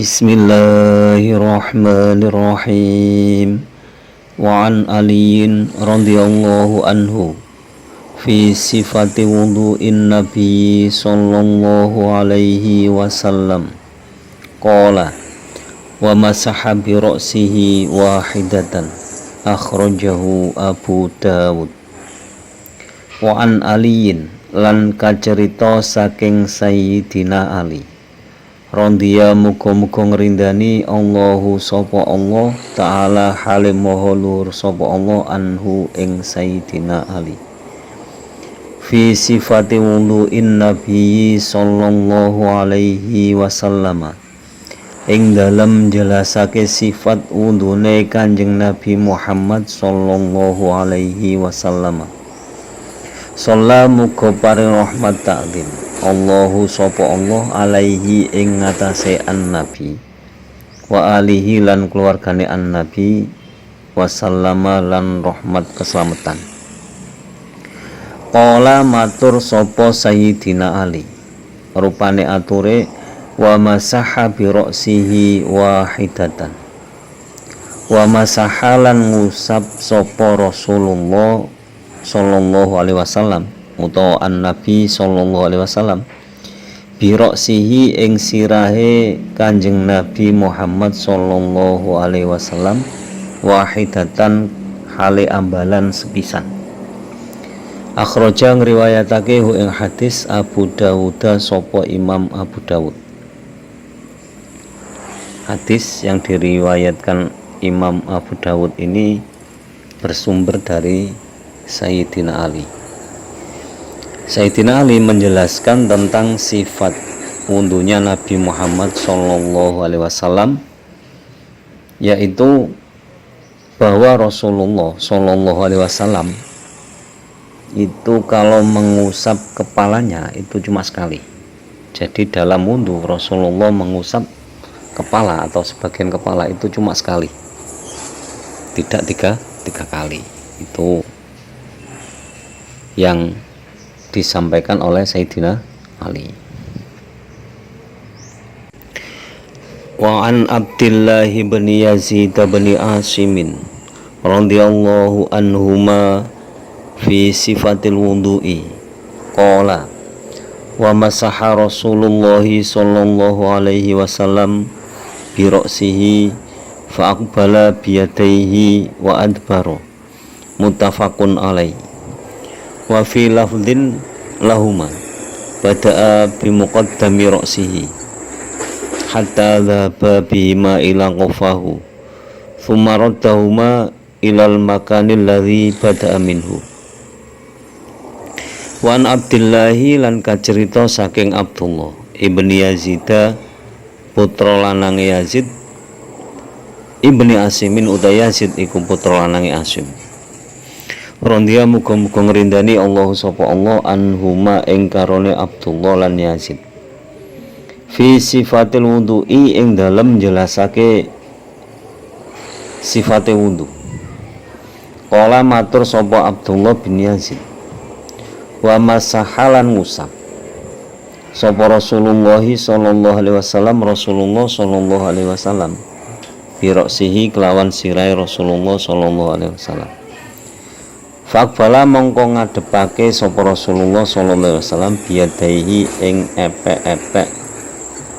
Bismillahirrahmanirrahim. Wa an aliyin radhiyallahu anhu fi sifati wudu'in nabi sallallahu alaihi wasallam qala wa masaha bi ra'sihi wahidatan akhrajahu Abu Dawud. Wa an aliyin lan kacerita saking Sayyidina Ali Rondia muga-muga ngrindani Allahu sapa Allah taala halim maha luhur sapa Allah anhu ing Sayyidina Ali fi sifati wudu'in nabi sallallahu alaihi wasallam ing dalem jelasake sifat wudune Kanjeng Nabi Muhammad sallallahu alaihi wasallam. Sallallahu muga paring rahmat ta'zim Allahu sapa Allah alaihi ing ngatasé an-nabi wa alihi lan keluargane an-nabi wasallama lan rahmat keselamatan. Qala matur sapa Sayyidina Ali rupane ature wa masaha bi ra'sihi wahidatan wa masahalan ngusap sapa Rasulullah sallallahu alaihi wasallam utawa an-nabi sallallahu alaihi wasallam bi ra'sihi ing sirahe Kanjeng Nabi Muhammad sallallahu alaihi wasallam wahidatan hale ambalan sepisan. Akhraja ngriwayatake hu ing hadis Abu Dawud sapa Imam Abu Dawud. Hadis yang diriwayatkan Imam Abu Dawud ini bersumber dari Sayyidina Ali. Sayyidina Ali menjelaskan tentang sifat wudunya Nabi Muhammad sallallahu alaihi wasallam, yaitu bahwa Rasulullah sallallahu alaihi wasallam itu kalau mengusap kepalanya itu cuma sekali. Jadi dalam wudu Rasulullah mengusap kepala atau sebagian kepala itu cuma sekali, tidak tiga kali. Itu yang disampaikan oleh Sayyidina Ali. Wa an Abdillah bin Yazid bin Asim radhiyallahu anhuma fi sifatil wudu'i qala wa masaha Rasulullah sallallahu alaihi wasallam bi ra'sihi fa aqbala bi yadayhi wa adbara muttafaqun alaihi. Wa fi lafdhin lahuma bada'a bi muqaddami ra'sihi hatta dhaba bihima ila qafahu thumma raddahuma ilal makanil ladzi bada'a minhu. Wa an Abdillahi lan kacerita saking Abdullah ibni Yazid putra lanang Yazid ibni Asimin uta Yazid iku putra lanang Asim. Rondia muga-muga ngrindani Allah sapa Allah anhuma ing karone Abdullah lan Yazid fi sifatil wudu'i ing dalem jelasake sifate wudu. Qala matur sapa Abdullah bin Yazid wa masahalan ngusap sapa Rasulullah sallallahu alaihi wasallam Rasulullah sallallahu alaihi wasallam bi ra'sihi kelawan sirai Rasulullah sallallahu alaihi wasallam. Faqbala mongko ngadepake sapa Rasulullah sallallahu alaihi wasallam biyadaihi ing epek-epek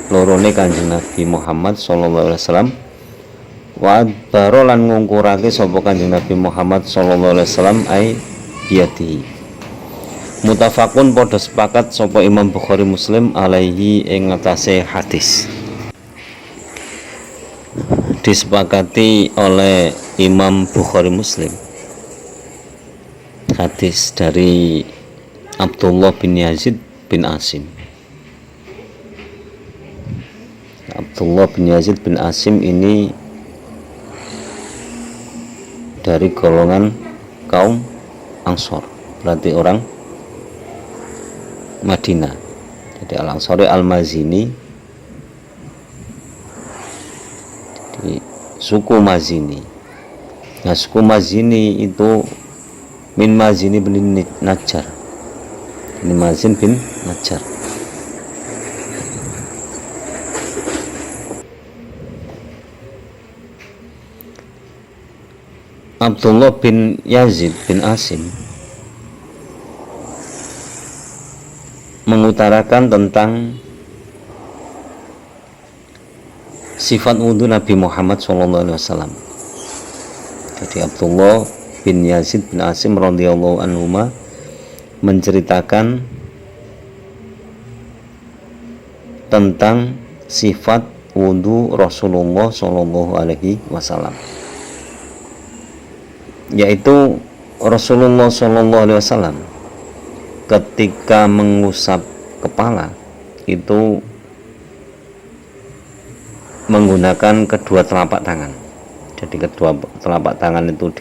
lorone Kanjeng Nabi Muhammad sallallahu alaihi wasallam wa adbaro lan ngungkurake sapa Kanjeng Nabi Muhammad sallallahu alaihi wasallam ai biyadihi. Muttafaqun padha sepakat sapa Imam Bukhari Muslim alaihi ing ngatasé hadis. Disepakati oleh Imam Bukhari Muslim hadis dari Abdullah bin Yazid bin Asim. Abdullah bin Yazid bin Asim ini dari golongan kaum Ansor, berarti orang Madinah. Jadi Al-Ansari Al-Mazini, jadi suku Mazini. Nah, suku Mazini itu min Mazini bin Najjar. Ini Mazin bin Najjar. Abdullah bin Yazid bin Asim mengutarakan tentang sifat wudhu Nabi Muhammad SAW. Jadi Abdullah bin Yazid bin Asim radhiyallahu anhuma menceritakan tentang sifat wudhu Rasulullah SAW, yaitu Rasulullah SAW ketika mengusap kepala itu menggunakan kedua telapak tangan. Jadi kedua telapak tangan itu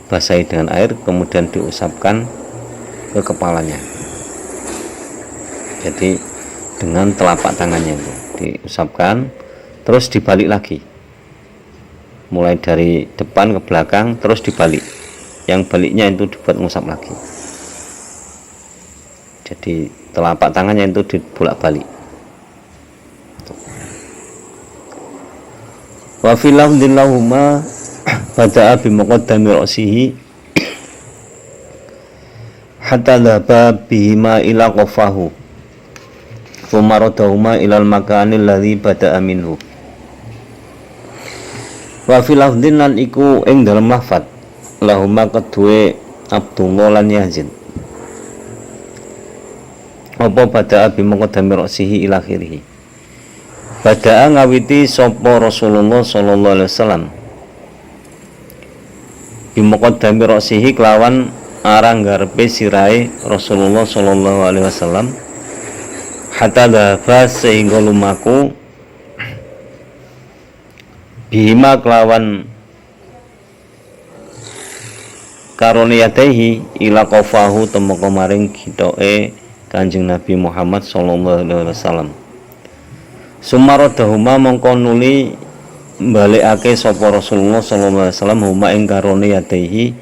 dibasahi dengan air, kemudian diusapkan ke kepalanya. Jadi dengan telapak tangannya itu diusapkan, terus dibalik lagi, mulai dari depan ke belakang, terus dibalik. Yang baliknya itu dibuat ngusap lagi. Jadi telapak tangannya itu dibolak-balik. Wa fil lafdhin lahuma bada'a bi muqaddami ra'sihi hatta dhaba bihima ila qafahu thumma radahuma ila al-makani alladhi bada'a minhu. Wa fil lafdhin lan iku ing dalam lafadz lahuma kedue Abdullah lan Yazid apa bada'a bi muqaddami ra'sihi ila akhirih. Bada'a ngawiti sapa Rasulullah sallallahu alaihi wasallam bi muqaddami ra'sihi kelawan arang garepe sirahe Rasulullah sallallahu alaihi wasallam hatta dhaba sehingga lumaku bihima kelawan karoniyatihi ila qafahu temeka maring gitoke Kanjeng Nabi Muhammad sallallahu alaihi wasallam. Sumaradahuma mongko nuli balikake sapa Rasulullah sallallahu alaihi wasallam huma ing karoniyatihi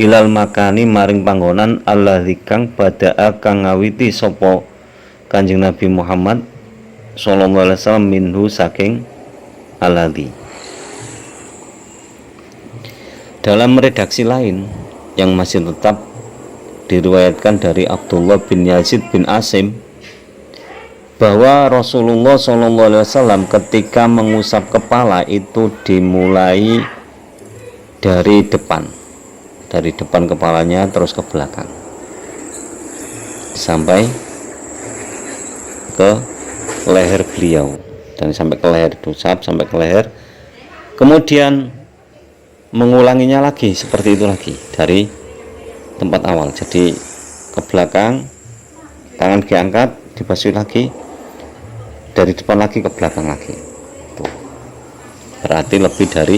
ilal makani maring panggonan alladzi kang bada'a kang ngawiti sapa Kanjeng Nabi Muhammad sallallahu alaihi wasallam minhu saking alladzi. Dalam redaksi lain yang masih tetap diriwayatkan dari Abdullah bin Yazid bin Asim bahwa Rasulullah SAW ketika mengusap kepala itu dimulai dari depan kepalanya terus ke belakang sampai ke leher beliau, dan sampai ke leher diusap sampai ke leher, kemudian mengulanginya lagi seperti itu lagi dari tempat awal. Jadi ke belakang, tangan diangkat, dibasuh lagi, dari depan lagi ke belakang lagi. Tuh. Berarti lebih dari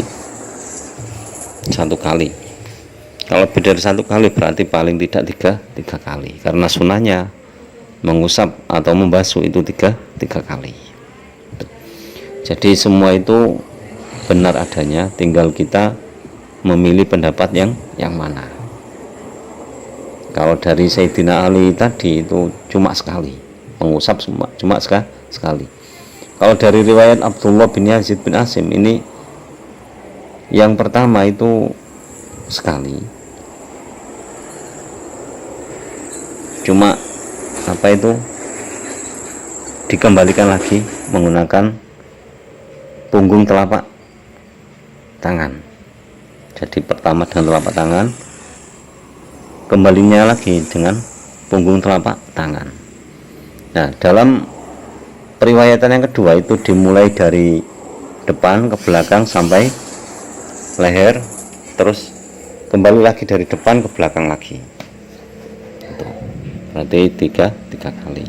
satu kali. Kalau lebih dari satu kali berarti paling tidak tiga kali, karena sunahnya mengusap atau membasuh itu tiga kali. Tuh. Jadi semua itu benar adanya, tinggal kita memilih pendapat yang mana. Kalau dari Sayyidina Ali tadi itu cuma sekali mengusap, cuma sekali. Kalau dari riwayat Abdullah bin Yazid bin Asim ini yang pertama itu sekali, cuma dikembalikan lagi menggunakan punggung telapak tangan. Jadi pertama dengan telapak tangan, kembalinya lagi dengan punggung telapak tangan. Nah, dalam periwayatan yang kedua itu dimulai dari depan ke belakang sampai leher, terus kembali lagi dari depan ke belakang lagi. Itu berarti tiga kali.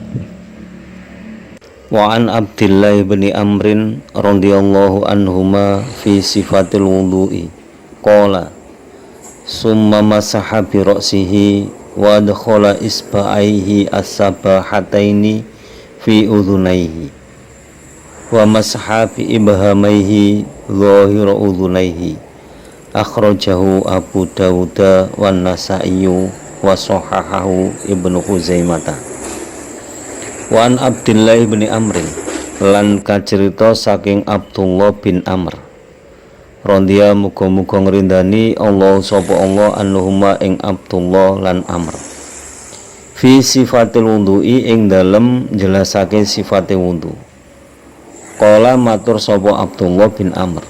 Wa an Abdillah bin Amrin radhiyallahu anhuma fi sifatil wudu'i qala summa masaha bi ra'sihi wa adkhala isba'aihi as-sabahataini fi udhunaihi wa masaha bi ibhamaihi dhahira udhunaihi akhrajahu Abu Dawud wa Nasa'i wa sahahahu Ibnu Khuzaimah. Wa an Abdillah bin Amrin lan kacerita saking Abdullah bin Amr Rondia muga-muga ngrindani Allah sapa Allah anhuma ing Abdullah lan Amr fi sifatil wudhu'i ing dalem jelasake sifate wudhu. Qala matur sapa Abdullah bin Amr,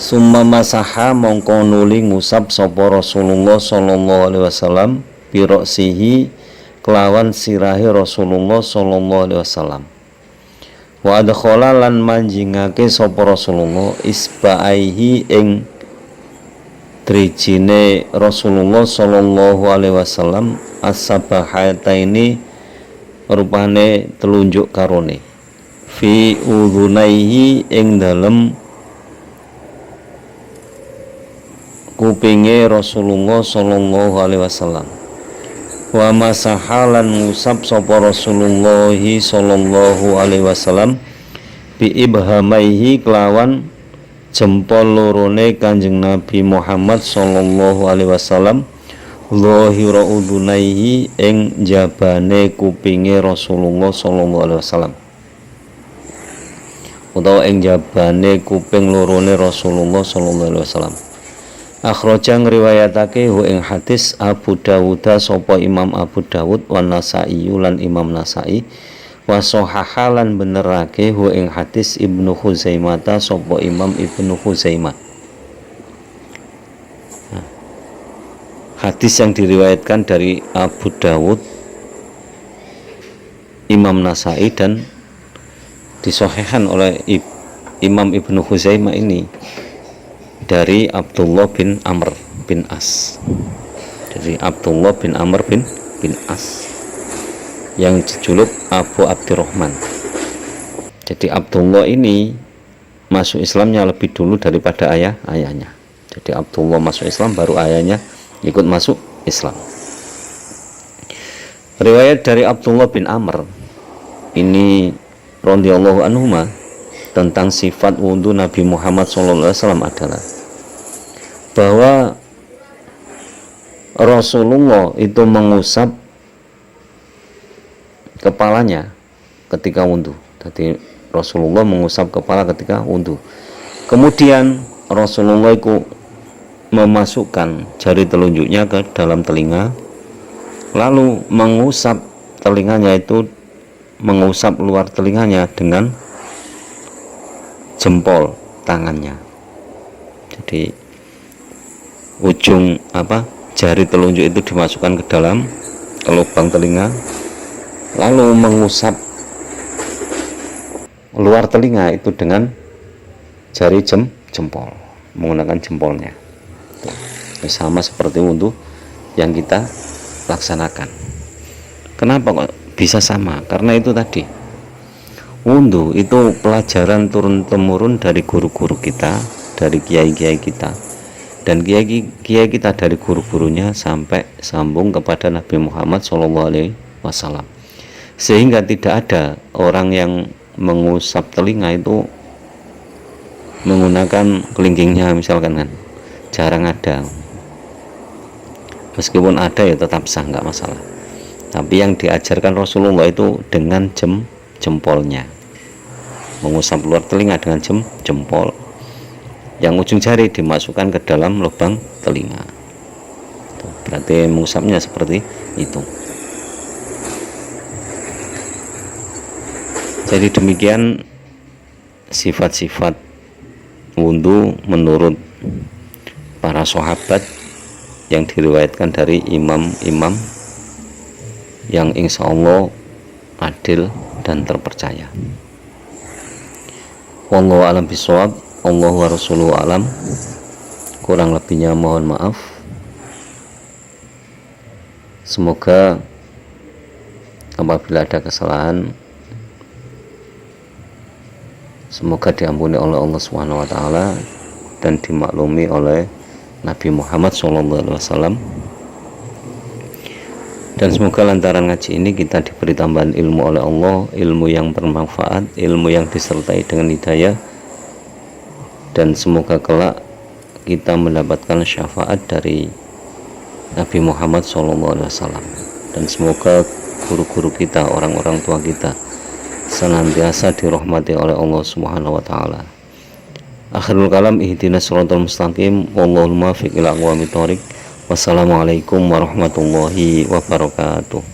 summa masaha mongko nuli ngusap sapa Rasulullah sallallahu alaihi wasallam biroksihi kelawan sirahe Rasulullah sallallahu alaihi wasallam. Wa adkhala lan manjingake sapa Rasulullah isba'aihi ing trijine Rasulullah sallallahu alaihi wasallam as-sabahataini rupane telunjuk karone fi udhunaihi ing dalem kupinge Rasulullah sallallahu alaihi wasallam. Wa masahalan ngusap sapa Rasulullah sallallahu alaihi wasallam bi ibhamaihi kelawan jempol lorone Kanjeng Nabi Muhammad sallallahu alaihi wasallam zahira udhunaihi ing jabane kupinge Rasulullah sallallahu alaihi wasallam, utawa ing jabane kuping lorone Rasulullah sallallahu alaihi wasallam. Akhraja ngriwayatake hu ing hadis Abu Dawud sapa Imam Abu Dawud wa Nasa'i lan Imam Nasa'i wa sahahalan benerake hu ing hadis Ibnu Khuzaimah sapa Imam Ibnu Khuzaimah. Hadis yang diriwayatkan dari Abu Dawud, Imam Nasa'i dan disahihkan oleh Imam Ibnu Khuzaimah ini dari Abdullah bin Amr bin As. Dari Abdullah bin Amr bin As yang dijuluk Abu Abdurrahman. Jadi Abdullah ini masuk Islamnya lebih dulu daripada ayahnya. Jadi Abdullah masuk Islam baru ayahnya ikut masuk Islam. Riwayat dari Abdullah bin Amr ini radhiyallahu anhuma tentang sifat wudhu Nabi Muhammad SAW adalah bahwa Rasulullah itu mengusap kepalanya ketika wudhu. Jadi Rasulullah mengusap kepala ketika wudhu. Kemudian Rasulullah itu memasukkan jari telunjuknya ke dalam telinga, lalu mengusap telinganya itu, mengusap luar telinganya dengan jempol tangannya. Jadi ujung jari telunjuk itu dimasukkan ke dalam lubang telinga, lalu mengusap luar telinga itu dengan jari jempol, menggunakan jempolnya. Sama seperti wudhu yang kita laksanakan. Kenapa kok bisa sama? Karena itu tadi, wudhu itu pelajaran turun temurun dari guru-guru kita, dari kiai-kiai kita, dan kiai kita dari guru-gurunya sampai sambung kepada Nabi Muhammad SAW. Sehingga tidak ada orang yang mengusap telinga itu menggunakan kelingkingnya misalkan, kan jarang ada. Meskipun ada ya tetap sah, nggak masalah. Tapi yang diajarkan Rasulullah itu dengan jempolnya, mengusap luar telinga dengan jempol, yang ujung jari dimasukkan ke dalam lubang telinga. Berarti mengusapnya seperti itu. Jadi demikian sifat-sifat wudhu menurut para sahabat yang diriwayatkan dari imam-imam yang insya Allah adil dan terpercaya. Wallahu a'lam bishawab. Allahu wa rasuluhu alam. Kurang lebihnya mohon maaf. Semoga apabila ada kesalahan, semoga diampuni oleh Allah Subhanahu wa taala dan dimaklumi oleh Nabi Muhammad SAW. Dan semoga lantaran ngaji ini kita diberi tambahan ilmu oleh Allah, ilmu yang bermanfaat, ilmu yang disertai dengan hidayah, dan semoga kelak kita mendapatkan syafaat dari Nabi Muhammad SAW. Dan semoga guru-guru kita, orang-orang tua kita senantiasa dirahmati oleh Allah Subhanahu wa taala. Akhirul kalam ihdinas shiratal mustaqim wallahul muwaffiq ila aqwamit thoriq. Wassalamualaikum warahmatullahi wabarakatuh.